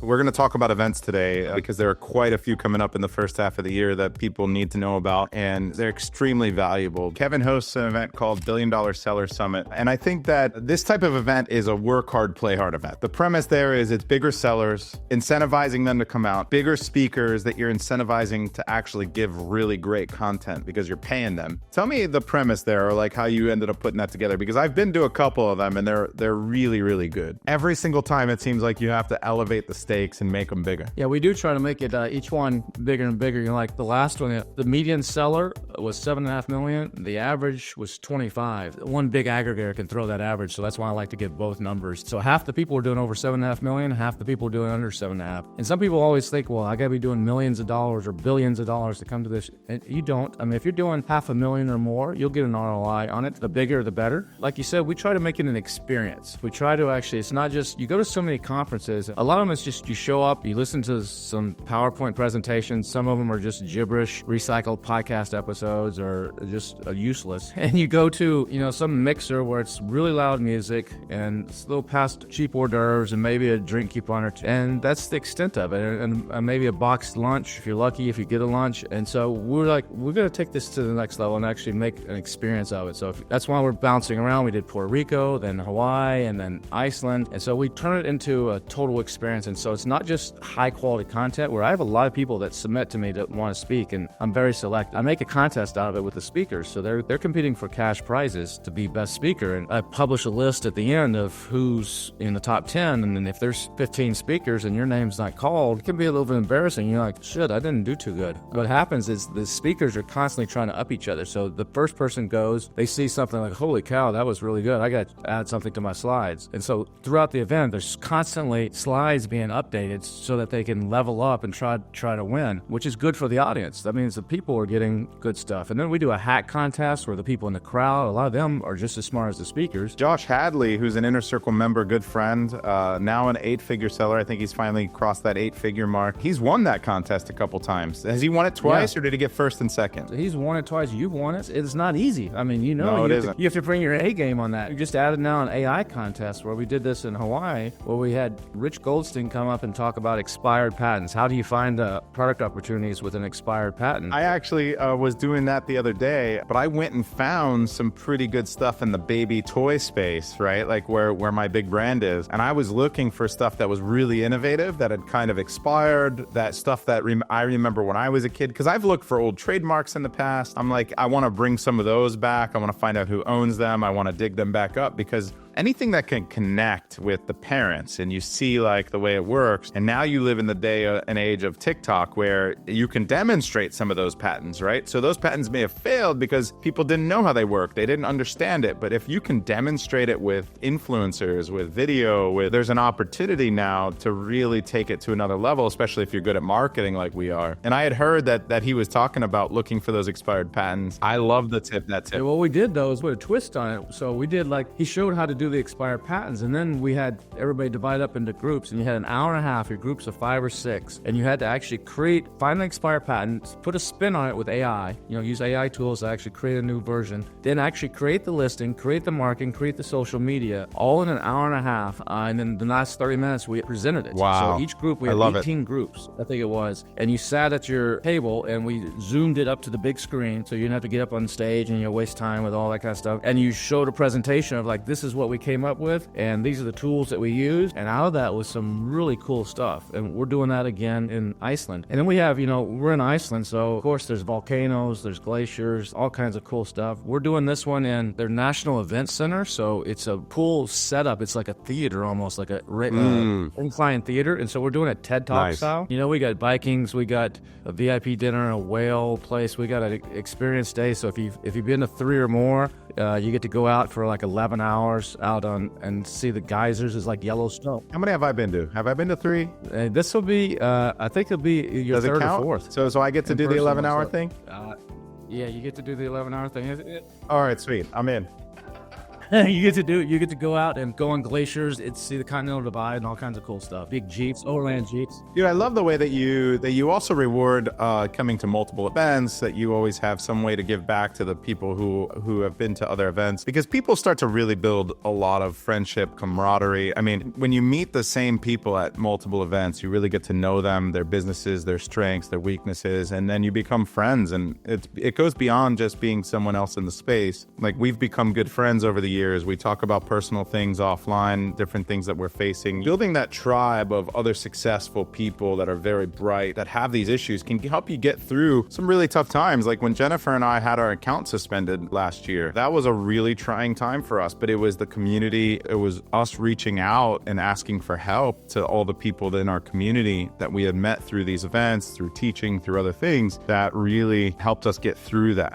We're going to talk about events today because there are quite a few coming up in the first half of the year that people need to know about, and they're extremely valuable. Kevin hosts an event called $1 Billion Seller Summit, and I think that this type of event is a work hard, play hard event. The premise there is it's bigger sellers, incentivizing them to come out, bigger speakers that you're incentivizing to actually give really great content because you're paying them. Tell me the premise there, or like how you ended up putting that together, because I've been to a couple of them and they're really, really good. Every single time it seems like you have to elevate the stakes and make them bigger. Yeah, we do try to make it each one bigger and bigger. You know, like the last one, the median seller was $7.5 million. The average was 25. One big aggregator can throw that average, so that's why I like to get both numbers. So half the people are doing over $7.5 million, half the people are doing under 7.5. And some people always think, well, I got to be doing millions of dollars or billions of dollars to come to this. And you don't. I mean, if you're doing $500,000 or more, you'll get an ROI on it. The bigger, the better. Like you said, we try to make it an experience. We try to actually, it's not just, you go to so many conferences, a lot of them is just you show up, you listen to some PowerPoint presentations, some of them are just gibberish, recycled podcast episodes or just useless. And you go to, you know, some mixer where it's really loud music and it's a little past cheap hors d'oeuvres and maybe a drink coupon or two. And that's the extent of it. And maybe a boxed lunch if you're lucky, if you get a lunch. And so we're like, we're going to take this to the next level and actually make an experience of it. So that's why we're bouncing around. We did Puerto Rico, then Hawaii, and then Iceland. And so we turn it into a total experience. And so it's not just high quality content, where I have a lot of people that submit to me that want to speak, and I'm very selective. I make a contest out of it with the speakers. So they're competing for cash prizes to be best speaker. And I publish a list at the end of who's in the top 10. And then if there's 15 speakers and your name's not called, it can be a little bit embarrassing. You're like, shit, I didn't do too good. What happens is the speakers are constantly trying to up each other. So the first person goes, they see something like, holy cow, that was really good. I got to add something to my slides. And so throughout the event, there's constantly slides being updated so that they can level up and try to win, which is good for the audience. That means the people are getting good stuff. And then we do a hack contest where the people in the crowd, a lot of them are just as smart as the speakers. Josh Hadley, who's an Inner Circle member, good friend, now an 8-figure seller. I think he's finally crossed that 8-figure mark. He's won that contest a couple times. Has he won it twice, or did he get first and second? He's won it twice. You've won it. It's not easy. I mean, you know, no, you have to bring your A game on that. We just added now an AI contest where we did this in Hawaii, where we had Rich Goldstein come up and talk about expired patents. How do you find product opportunities with an expired patent? I actually was doing that the other day, but I went and found some pretty good stuff in the baby toy space, right? Like where my big brand is. And I was looking for stuff that was really innovative, that had kind of expired, that stuff that I remember when I was a kid, because I've looked for old trademarks in the past. I'm like, I want to bring some of those back. I want to find out who owns them. I want to dig them back up, because anything that can connect with the parents and you see like the way it works. And now you live in the day and age of TikTok where you can demonstrate some of those patents, right? So those patents may have failed because people didn't know how they work. They didn't understand it. But if you can demonstrate it with influencers, with video, there's an opportunity now to really take it to another level, especially if you're good at marketing like we are. And I had heard that he was talking about looking for those expired patents. I love that tip. Yeah, what we did though is put a twist on it. So we did he showed how to do the expired patents, and then we had everybody divide up into groups, and you had an hour and a half, your groups of 5 or 6, and you had to actually find an expired patent, put a spin on it with AI, use AI tools to actually create a new version, then actually create the listing, create the marketing, create the social media, all in an hour and a half, and then the last 30 minutes we presented it. Wow. So each group, we had 18 groups, I think it was, and you sat at your table, and we zoomed it up to the big screen, so you didn't have to get up on stage and waste time with all that kind of stuff, and you showed a presentation of this is what we came up with, and these are the tools that we use, and out of that was some really cool stuff. And we're doing that again in Iceland. And then we have, we're in Iceland, so of course there's volcanoes, there's glaciers, all kinds of cool stuff. We're doing this one in their National Event Center, so it's a cool setup. It's like a theater, almost like a incline theater, and so we're doing it TED Talk style. We got Vikings, we got a VIP dinner, a whale place, we got an experience day. So if you've been to 3 or more, you get to go out for 11 hours out and see the geysers. Is like Yellowstone. How many have I been to? Have I been to 3? This will be, I think it'll be your Does it third count? or fourth. So I get to do the 11-hour thing? Yeah, you get to do the 11-hour thing. All right, sweet. I'm in. You get to go out and go on glaciers, see the Continental Divide and all kinds of cool stuff. Big Jeeps, overland Jeeps. Dude, I love the way that you also reward coming to multiple events, that you always have some way to give back to the people who have been to other events, because people start to really build a lot of friendship, camaraderie. I mean, when you meet the same people at multiple events, you really get to know them, their businesses, their strengths, their weaknesses, and then you become friends. And it goes beyond just being someone else in the space. Like, we've become good friends over the years. We talk about personal things offline, different things that we're facing. Building that tribe of other successful people that are very bright, that have these issues, can help you get through some really tough times. Like when Jennifer and I had our account suspended last year, that was a really trying time for us, but it was the community, it was us reaching out and asking for help to all the people in our community that we had met through these events, through teaching, through other things, that really helped us get through that.